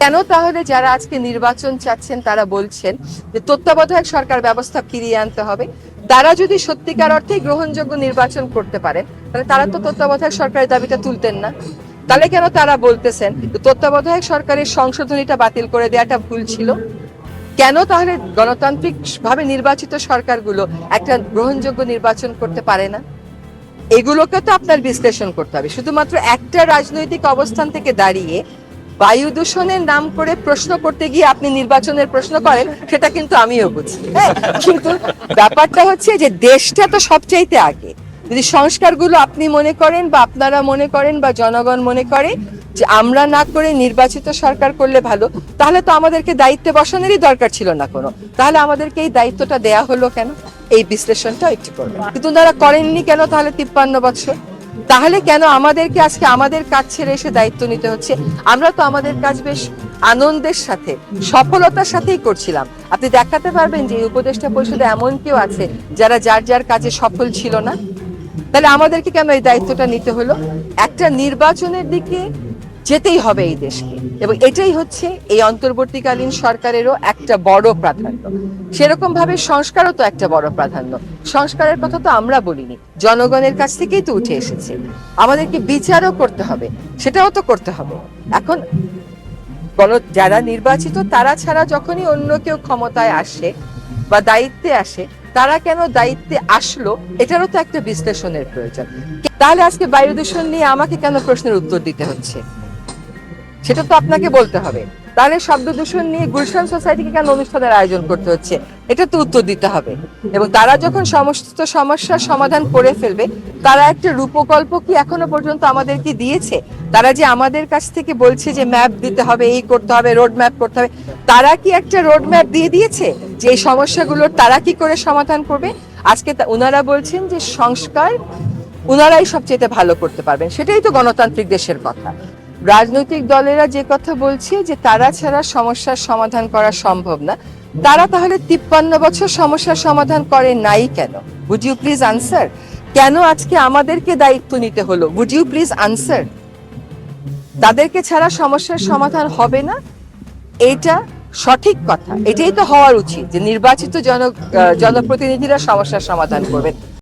কেন তাহলে যারা আজকে নির্বাচন চাচ্ছেন তারা বলছেন যে তত্ত্বাবধায়ক সরকার ব্যবস্থা ফিরিয়ে আনতে হবে? তারা যদি সত্যিকার অর্থে গ্রহণযোগ্য নির্বাচন করতে পারেন তাহলে তারা তো তত্ত্বাবধায়ক সরকারের দাবিটা তুলতেন না। তাহলে কেন তারা বলতেছেন তত্ত্বাবধায়ক সরকারের সংশোধনীটা বাতিল করে দেওয়াটা ভুল ছিল? কেন তাহলে গণতান্ত্রিক ভাবে নির্বাচিত সরকারগুলো একটা গ্রহণযোগ্য নির্বাচন করতে পারে না? এগুলোকে তো আপনার বিশ্লেষণ করতে হবে। শুধুমাত্র একটা রাজনৈতিক অবস্থান থেকে দাঁড়িয়ে বায়ু দূষণের নাম করে প্রশ্ন করতে গিয়ে আপনি নির্বাচনের প্রশ্ন করেন, সেটা কিন্তু আমিও বুঝি। হ্যাঁ, কিন্তু ব্যাপারটা হচ্ছে যে দেশটা তো সবচাইতে আগে। যদি সংস্কারগুলো আপনি মনে করেন বা আপনারা মনে করেন বা জনগণ মনে করে যে আমরা না করে নির্বাচিত সরকার করলে ভালো, তাহলে তো আমাদেরকে দায়িত্বে বসানোরই দরকার ছিল না কোনো। তাহলে আমাদেরকে এই দায়িত্বটা দেয়া হলো কেন? এই বিশ্লেষণটা একটু করবেন। কিন্তু তারা করেননি কেন তাহলে 53 বছর? তাহলে কেন আমাদেরকে আজকে আমাদের কাজ ছেড়ে এসে দায়িত্ব নিতে হচ্ছে? আমরা তো আমাদের কাজ বেশ আনন্দের সাথে সফলতার সাথেই করছিলাম। আপনি দেখাতে পারবেন যে উপদেষ্টা পরিষদে এমন কেউ আছে যারা যার যার কাজে সফল ছিল না? তাহলে আমাদেরকে কেন এই দায়িত্বটা নিতে হলো? একটা নির্বাচনের দিকে যেতেই হবে এই দেশকে, এবং এটাই হচ্ছে এই অন্তর্বর্তীকালীন সরকারেরও একটা বড় প্রাধান্য। সেরকম ভাবে সংস্কারও তো একটা বড় প্রাধান্য। সংস্কারের কথা তো আমরা বলিনি, জনগণের কাছ থেকেই তো উঠে এসেছে। আমাদেরকে বিচারও করতে হবে, সেটাও তো করতে হবে। এখন যারা নির্বাচিত তারা ছাড়া যখনই অন্য কেউ ক্ষমতায় আসে বা দায়িত্বে আসে, তারা কেন দায়িত্বে আসলো এটারও তো একটা বিশ্লেষণের প্রয়োজন। তাহলে আজকে বায়ু দূষণ নিয়ে আমাকে কেন প্রশ্নের উত্তর দিতে হচ্ছে, সেটা তো আপনাকে বলতে হবে। তাহলে শব্দ দূষণ নিয়ে গুলশান সোসাইটিকে কেন অনুষ্ঠানের আয়োজন করতে হচ্ছে, এটা তো উত্তর দিতে হবে। এবং তারা যখন সমস্ত সমস্যার সমাধান করে ফেলবে, তারা একটা রূপকল্প কি এখনো পর্যন্ত আমাদেরকে দিয়েছে? তারা যে আমাদের কাছ থেকে বলছে যে ম্যাপ দিতে হবে, এই করতে হবে, রোড ম্যাপ করতে হবে, তারা কি একটা রোড ম্যাপ দিয়ে দিয়েছে যে এই সমস্যাগুলোর তারা কি করে সমাধান করবে? আজকে ওনারা বলছেন যে সংস্কার ওনারাই সবচেয়ে ভালো করতে পারবেন। সেটাই তো গণতান্ত্রিক দেশের কথা। রাজনৈতিক দলেরা যে কথা বলছে যে তারা ছাড়া সমস্যার সমাধান করা সম্ভব না, তারা তাহলে 53 বছর সমস্যার সমাধান করে নাই কেন? Would you please answer? কেন আজকে আমাদেরকে দায়িত্ব নিতে হলো? Would you please answer? তাদেরকে ছাড়া সমস্যার সমাধান হবে না, এটা সঠিক কথা। এটাই তো হওয়ার উচিত যে নির্বাচিত জনপ্রতিনিধিরা সমস্যার সমাধান করবেন।